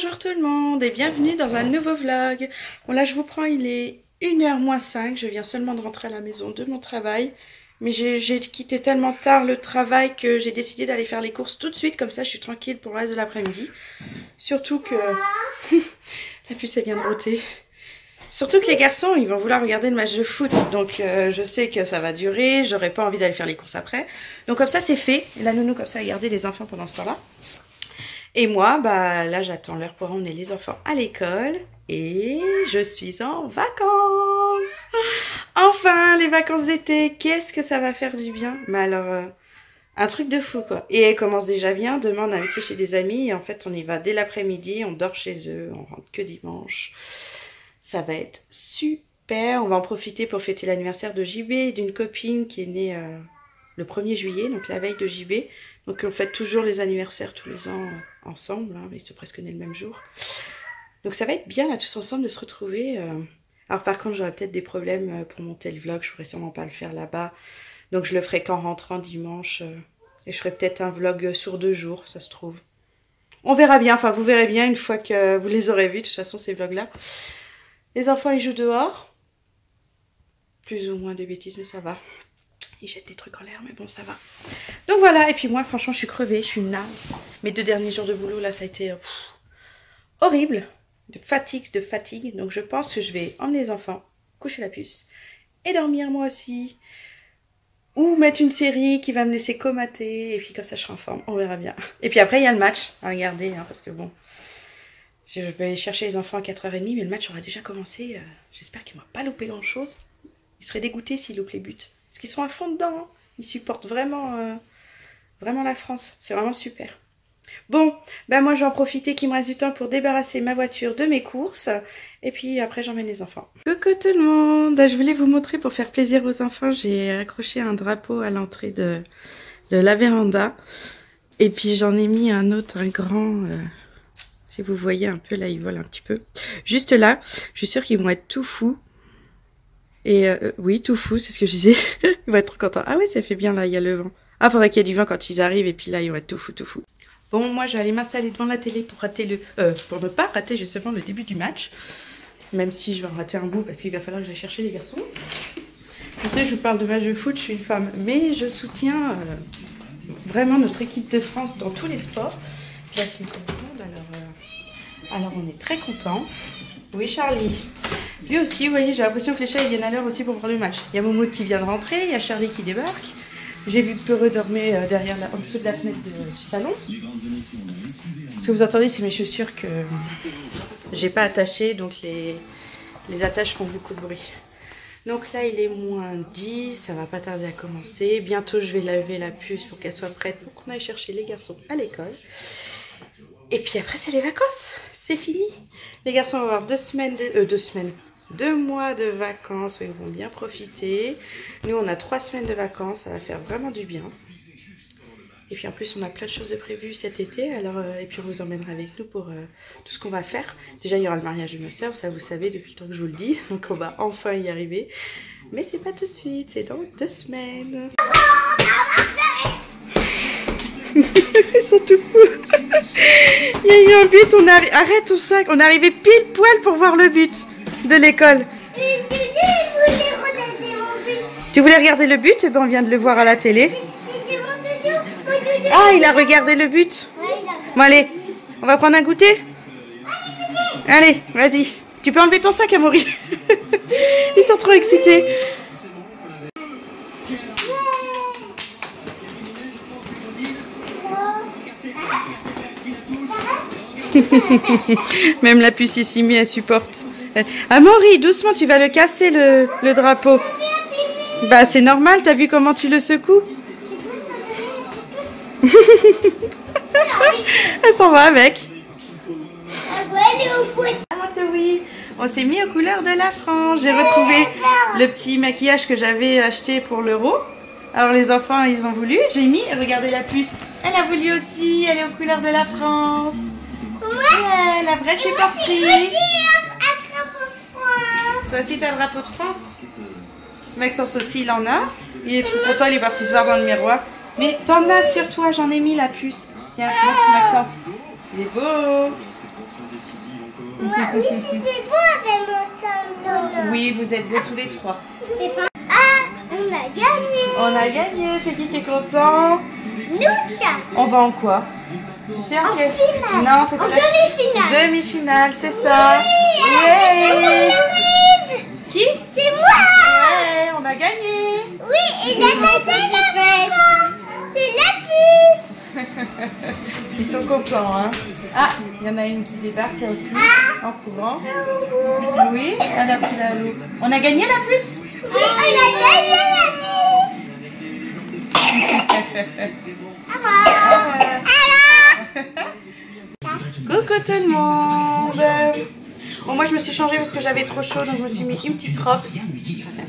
Bonjour tout le monde et bienvenue dans un nouveau vlog. Bon là je vous prends, il est 1h moins 5, je viens seulement de rentrer à la maison de mon travail. Mais j'ai quitté tellement tard le travail que j'ai décidé d'aller faire les courses tout de suite, comme ça je suis tranquille pour le reste de l'après-midi. Surtout que... la puce elle vient de rôter. Surtout que les garçons ils vont vouloir regarder le match de foot, donc je sais que ça va durer, j'aurais pas envie d'aller faire les courses après. Donc comme ça c'est fait, et la nounou comme ça a gardé les enfants pendant ce temps-là. Et moi, bah là j'attends l'heure pour emmener les enfants à l'école et je suis en vacances. Enfin, les vacances d'été, qu'est-ce que ça va faire du bien. Mais alors, un truc de fou quoi. Et elle commence déjà bien, demain on a invité chez des amis et en fait on y va dès l'après-midi, on dort chez eux, on rentre que dimanche. Ça va être super, on va en profiter pour fêter l'anniversaire de JB et d'une copine qui est née le 1er juillet, donc la veille de JB. Donc on fête toujours les anniversaires tous les ans ensemble, hein, ils sont presque nés le même jour. Donc ça va être bien là tous ensemble de se retrouver. Alors par contre j'aurai peut-être des problèmes pour monter le vlog, je pourrais sûrement pas le faire là-bas. Donc je le ferai qu'en rentrant dimanche. Et je ferai peut-être un vlog sur 2 jours, ça se trouve. On verra bien, enfin vous verrez bien une fois que vous les aurez vus, de toute façon ces vlogs-là. Les enfants ils jouent dehors. Plus ou moins des bêtises mais ça va. Ils jettent des trucs en l'air, mais bon, ça va. Donc voilà, et puis moi, franchement, je suis crevée, je suis naze. Mes 2 derniers jours de boulot, là, ça a été horrible. De fatigue. Donc je pense que je vais emmener les enfants, coucher la puce, et dormir moi aussi. Ou mettre une série qui va me laisser comater, et puis comme ça, je serai en forme. On verra bien. Et puis après, il y a le match à regarder, hein, parce que bon, je vais chercher les enfants à 4h30, mais le match aura déjà commencé. J'espère qu'il ne m'a pas loupé grand-chose. Il serait dégoûté s'il loupe les buts. Parce qu'ils sont à fond dedans, hein. Ils supportent vraiment, vraiment la France. C'est vraiment super. Bon, ben moi je vais en profiter qu'il me reste du temps pour débarrasser ma voiture de mes courses. Et puis après j'emmène les enfants. Coucou tout le monde. Je voulais vous montrer pour faire plaisir aux enfants. J'ai accroché un drapeau à l'entrée de la véranda. Et puis j'en ai mis un autre, un grand... si vous voyez un peu là, il vole un petit peu. Juste là, je suis sûre qu'ils vont être tout fous. Et oui, tout fou, c'est ce que je disais. Ils vont être trop contents. Ah oui, ça fait bien là, il y a le vent. Ah, faudrait qu'il y ait du vent quand ils arrivent et puis là, ils vont être tout fou. Bon, moi, je vais aller m'installer devant la télé pour pour ne pas rater justement le début du match. Même si je vais en rater un bout parce qu'il va falloir que j'aille chercher les garçons. Vous savez, je vous parle de match de foot, je suis une femme. Mais je soutiens vraiment notre équipe de France dans tous les sports. Là, c'est une Coupe du Monde, alors on est très contents. Oui, Charlie. Lui aussi, vous voyez, j'ai l'impression que les chats ils viennent à l'heure aussi pour voir le match. Il y a Momo qui vient de rentrer, il y a Charlie qui débarque. J'ai vu Peureux dormir en dessous de la fenêtre du salon. Ce que vous entendez, c'est mes chaussures que j'ai pas attachées, donc les attaches font beaucoup de bruit. Donc là, il est moins 10, ça va pas tarder à commencer. Bientôt, je vais laver la puce pour qu'elle soit prête pour qu'on aille chercher les garçons à l'école. Et puis après, c'est les vacances. C'est fini. Les garçons vont avoir 2 mois de vacances où ils vont bien profiter. Nous, on a 3 semaines de vacances. Ça va faire vraiment du bien. Et puis en plus, on a plein de choses de prévues cet été. Alors, et puis on vous emmènera avec nous pour tout ce qu'on va faire. Déjà, il y aura le mariage de ma soeur. Ça, vous savez depuis le temps que je vous le dis. Donc, on va enfin y arriver. Mais c'est pas tout de suite. C'est dans 2 semaines. Ils sont tout fous. Il y a eu un but, arrête ton sac. On est arrivé pile poil pour voir le but de l'école. Tu voulais regarder le but? Eh ben, on vient de le voir à la télé. Ah, il a regardé le but. Bon allez, on va prendre un goûter. Allez, vas-y. Tu peux enlever ton sac, Amaury. Ils sont trop excités. Même la puce ici, mais elle supporte. Amaury, doucement, tu vas le casser le drapeau. Bah c'est normal, t'as vu comment tu le secoues? Elle s'en va avec. Oui, on s'est mis aux couleurs de la France. J'ai retrouvé le petit maquillage que j'avais acheté pour l'euro. Alors les enfants, ils ont voulu. J'ai mis, regardez la puce. Elle a voulu aussi, elle est aux couleurs de la France. Ouais, la vraie supportrice. Toi aussi, t'as le drapeau de France? Maxence aussi, il en a. Il est trop content, il est parti se voir dans le miroir. Mais t'en as sur toi, j'en ai mis la puce. Tiens, montre Maxence. Il est beau. Oui, c'est beau avec mon syndrome. Oui, vous êtes beaux tous les trois. C'est pas... Ah, on a gagné. On a gagné, c'est qui est content? Nous. On va en quoi? Tu sais En quel... finale. Non, c'est En pas demi-finale. Demi-finale, c'est ça. Oui, Ouais. Qui? C'est moi. Ouais, on a gagné. Oui, et la tata, c'est la puce. Ils sont contents, hein. Ah, il y en a une qui débarque, ça aussi, en courant. Oui, elle a pris la loupe. On a gagné la puce? Oui, on a gagné la puce. Coucou tout le monde. Bon, moi je me suis changée parce que j'avais trop chaud, donc je me suis mis une petite robe.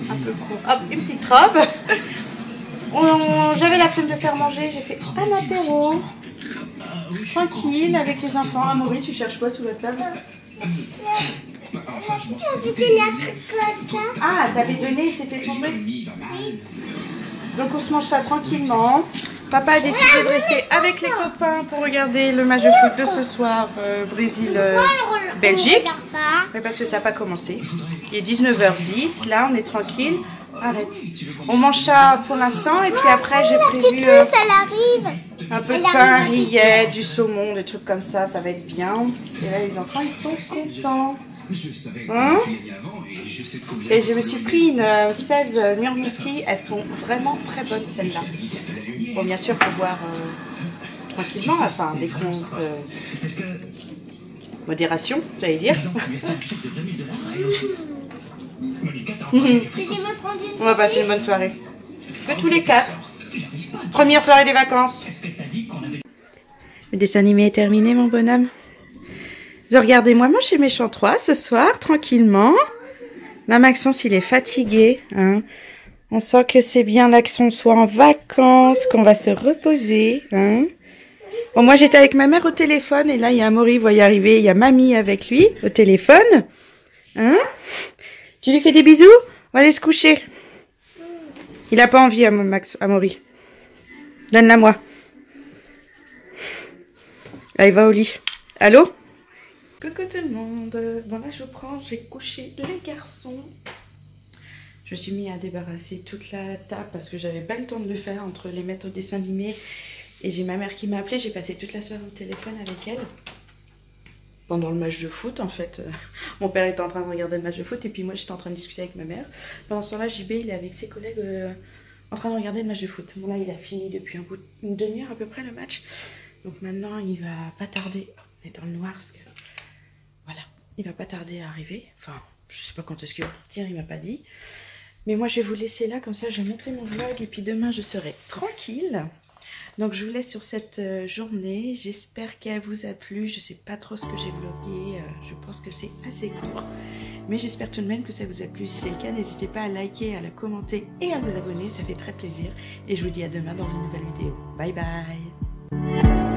Un peu gros. Hop, une petite robe. J'avais la flemme de faire manger, j'ai fait un apéro. Tranquille, avec les enfants. Amaury, tu cherches quoi sous la table? Ah, t'avais donné, c'était tombé. Donc on se mange ça tranquillement. Papa a décidé de rester avec les copains pour regarder le match de foot de ce soir, Brésil-Belgique. Mais parce que ça n'a pas commencé. Il est 19h10, là on est tranquille. Arrête. On mange ça pour l'instant et puis après j'ai prévu un peu de pain, rillettes, du saumon, des trucs comme ça va être bien. Et là les enfants ils sont contents. Hein? Et je me suis pris une 16 Murmiti, elles sont vraiment très bonnes celles-là. Bon, bien sûr, il faut boire tranquillement, enfin, des modération, j'allais dire. On va passer une bonne soirée. Que tous les 4. Première soirée des vacances. Le dessin animé est terminé, mon bonhomme. Regardez-moi, moi chez Méchant 3 ce soir, tranquillement. Là, Maxence, il est fatigué. Hein. On sent que c'est bien là qu'on soit en vacances, qu'on va se reposer. Hein. Bon, moi, j'étais avec ma mère au téléphone. Et là, il y a Amaury, vous voyez arriver. Il y a mamie avec lui au téléphone. Hein. Tu lui fais des bisous? On va aller se coucher. Il n'a pas envie, Amaury. Donne-la moi. Allez, va au lit. Allô? Coucou tout le monde. Bon là je prends, j'ai couché les garçons. Je me suis mis à débarrasser toute la table parce que j'avais pas le temps de le faire entre les mettre au dessin animé. Et j'ai ma mère qui m'a appelé, j'ai passé toute la soirée au téléphone avec elle. Pendant le match de foot en fait. Mon père était en train de regarder le match de foot et puis moi j'étais en train de discuter avec ma mère. Pendant ce temps là JB il est avec ses collègues en train de regarder le match de foot. Bon là il a fini depuis une demi-heure à peu près le match. Donc maintenant il va pas tarder. On est dans le noir parce que... Voilà, il va pas tarder à arriver. Enfin, je sais pas quand est-ce qu'il va partir, il m'a pas dit. Mais moi, je vais vous laisser là, comme ça, je vais monter mon vlog. Et puis demain, je serai tranquille. Donc, je vous laisse sur cette journée. J'espère qu'elle vous a plu. Je sais pas trop ce que j'ai vlogué. Je pense que c'est assez court. Mais j'espère tout de même que ça vous a plu. Si c'est le cas, n'hésitez pas à liker, à la commenter et à vous abonner. Ça fait très plaisir. Et je vous dis à demain dans une nouvelle vidéo. Bye bye.